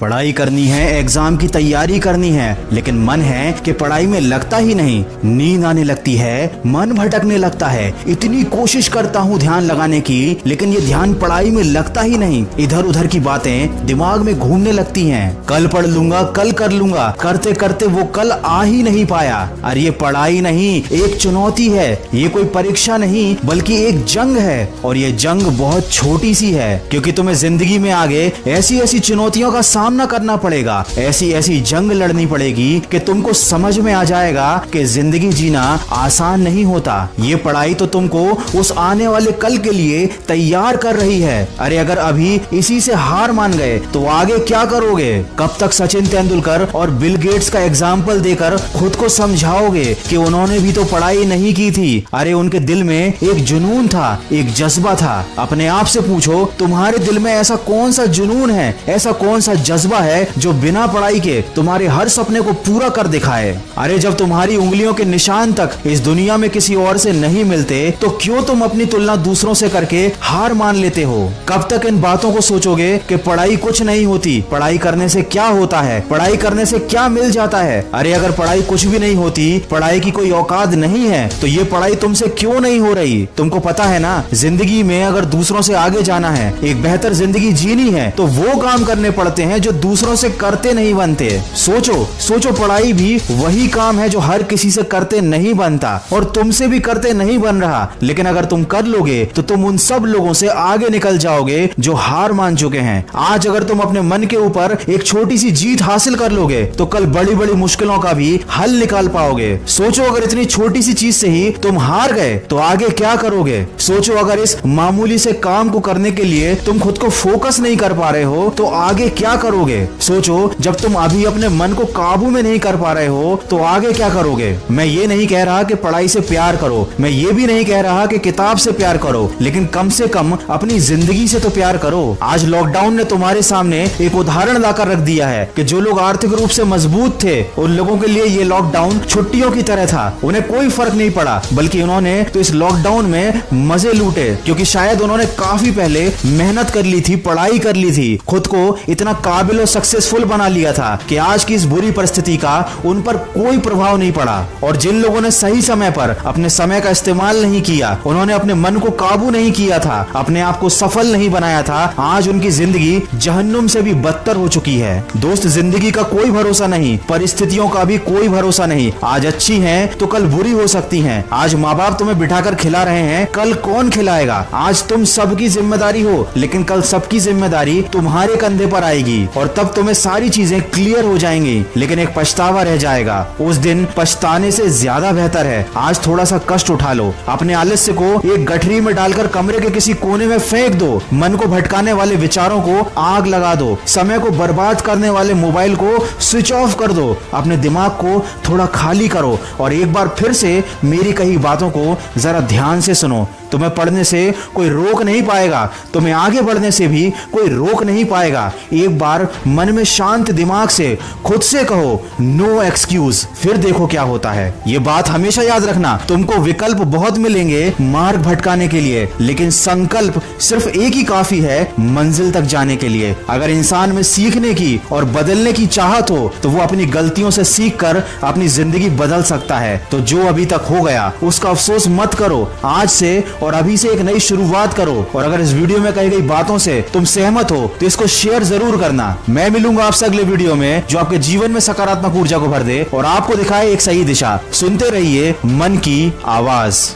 पढ़ाई करनी है, एग्जाम की तैयारी करनी है, लेकिन मन है कि पढ़ाई में लगता ही नहीं। नींद आने लगती है, मन भटकने लगता है। इतनी कोशिश करता हूँ ध्यान लगाने की, लेकिन ये ध्यान पढ़ाई में लगता ही नहीं। इधर उधर की बातें दिमाग में घूमने लगती हैं। कल पढ़ लूंगा, कल कर लूंगा, करते करते वो कल आ ही नहीं पाया। अरे ये पढ़ाई नहीं, एक चुनौती है। ये कोई परीक्षा नहीं, बल्कि एक जंग है। और ये जंग बहुत छोटी सी है, क्योंकि तुम्हें जिंदगी में आगे ऐसी ऐसी चुनौतियों का सामना करना पड़ेगा, ऐसी ऐसी जंग लड़नी पड़ेगी कि तुमको समझ में आ जाएगा कि जिंदगी जीना आसान नहीं होता। ये पढ़ाई तो तुमको उस आने वाले कल के लिए तैयार कर रही है। अरे अगर अभी इसी से हार मान गए तो आगे क्या करोगे? कब तक सचिन तेंदुलकर और बिल गेट्स का एग्जाम्पल देकर खुद को समझाओगे कि उन्होंने भी तो पढ़ाई नहीं की थी? अरे उनके दिल में एक जुनून था, एक जज्बा था। अपने आप से पूछो, तुम्हारे दिल में ऐसा कौन सा जुनून है, ऐसा कौन सा जज्बा है जो बिना पढ़ाई के तुम्हारे हर सपने को पूरा कर दिखाए? अरे जब तुम्हारी उंगलियों के निशान तक इस दुनिया में किसी और से नहीं मिलते तो क्यों तुम अपनी तुलना दूसरों से करके हार मान लेते हो? कब तक इन बातों को सोचोगे कि पढ़ाई कुछ नहीं होती, पढ़ाई करने से क्या होता है, पढ़ाई करने से क्या मिल जाता है? अरे अगर पढ़ाई कुछ भी नहीं होती, पढ़ाई की कोई औकात नहीं है, तो ये पढ़ाई तुमसे क्यों नहीं हो रही? तुमको पता है ना, जिंदगी में अगर दूसरों से आगे जाना है, एक बेहतर जिंदगी जीनी है, तो वो काम करने पड़ते हैं जो दूसरों से करते नहीं बनते। सोचो पढ़ाई भी वही काम है जो हर किसी से करते नहीं बनता और तुमसे भी करते नहीं बन रहा। लेकिन अगर तुम कर लोगे तो तुम उन सब लोगों से आगे निकल जाओगे जो हार मान चुके हैं। आज अगर तुम अपने मन के ऊपर एक छोटी सी जीत हासिल कर लोगे तो कल बड़ी बड़ी मुश्किलों का भी हल निकाल पाओगे। सोचो अगर इतनी छोटी सी चीज से ही तुम हार गए तो आगे क्या करोगे? सोचो अगर इस मामूली से काम को करने के लिए तुम खुद को फोकस नहीं कर पा रहे हो तो आगे क्या करोगे? सोचो जब तुम अभी अपने मन को काबू में नहीं कर पा रहे हो तो आगे क्या करोगे? मैं ये नहीं कह रहा कि पढ़ाई से प्यार करो, मैं ये भी नहीं कह रहा कि किताब से प्यार करो, लेकिन कम से कम अपनी जिंदगी से तो प्यार करो। आज लॉकडाउन ने तुम्हारे सामने एक उदाहरण लाकर रख दिया है कि जो लोग आर्थिक रूप से मजबूत थे उन लोगों के लिए ये लॉकडाउन छुट्टियों की तरह था। उन्हें कोई फर्क नहीं पड़ा, बल्कि उन्होंने तो इस लॉकडाउन में मजे लूटे, क्योंकि शायद उन्होंने काफी पहले मेहनत कर ली थी, पढ़ाई कर ली थी, खुद को इतना काबिल और सक्सेसफुल बना लिया था कि आज की इस बुरी परिस्थिति का उन पर कोई प्रभाव नहीं पड़ा। और जिन लोगों ने सही समय पर अपने समय का इस्तेमाल नहीं किया, उन्होंने अपने मन को काबू नहीं किया था, अपने आप को सफल नहीं बनाया था, आज उनकी जिंदगी जहन्नुम से भी बदतर हो चुकी है। दोस्त, जिंदगी का कोई भरोसा नहीं, परिस्थितियों का भी कोई भरोसा नहीं। आज अच्छी हैं तो कल बुरी हो सकती हैं। आज माँ बाप तुम्हें बिठाकर खिला रहे हैं, कल कौन खिलाएगा? आज तुम सबकी जिम्मेदारी हो, लेकिन कल सबकी जिम्मेदारी तुम्हारे कंधे पर आएगी और तब तुम्हें सारी चीजें क्लियर हो जाएंगी, लेकिन एक पछतावा रह जाएगा। उस दिन पछताने से ज्यादा बेहतर है आज थोड़ा सा कष्ट उठा लो, अपने आलस्य को एक गठरी में डालकर कमरे के किसी कोने में फेंक दो, मन को भटकाने वाले विचारों को आग लगा दो, समय को बर्बाद करने वाले मोबाइल को स्विच ऑफ कर दो, अपने दिमाग को थोड़ा खाली करो और एक बार फिर से मेरी कही बातों को जरा ध्यान से सुनो। तुम्हें पढ़ने से कोई रोक नहीं पाएगा, तुम्हें आगे बढ़ने से भी कोई रोक नहीं पाएगा। एक बार मन में शांत दिमाग से खुद से कहो नो एक्सक्यूज, फिर देखो क्या होता है। ये बात हमेशा याद रखना, तुमको विकल्प बहुत मिलेंगे मार्ग भटकाने के लिए, लेकिन संकल्प सिर्फ एक ही काफी है मंजिल तक जाने के लिए। अगर इंसान में सीखने की और बदलने की चाहत हो तो वो अपनी गलतियों से सीख कर अपनी जिंदगी बदल सकता है। तो जो अभी तक हो गया उसका अफसोस मत करो, आज से और अभी से एक नई शुरुआत करो। और अगर इस वीडियो में कही गई बातों से तुम सहमत हो तो इसको शेयर जरूर करना। मैं मिलूंगा आपसे अगले वीडियो में जो आपके जीवन में सकारात्मक ऊर्जा को भर दे और आपको दिखाए एक सही दिशा। सुनते रहिए मन की आवाज।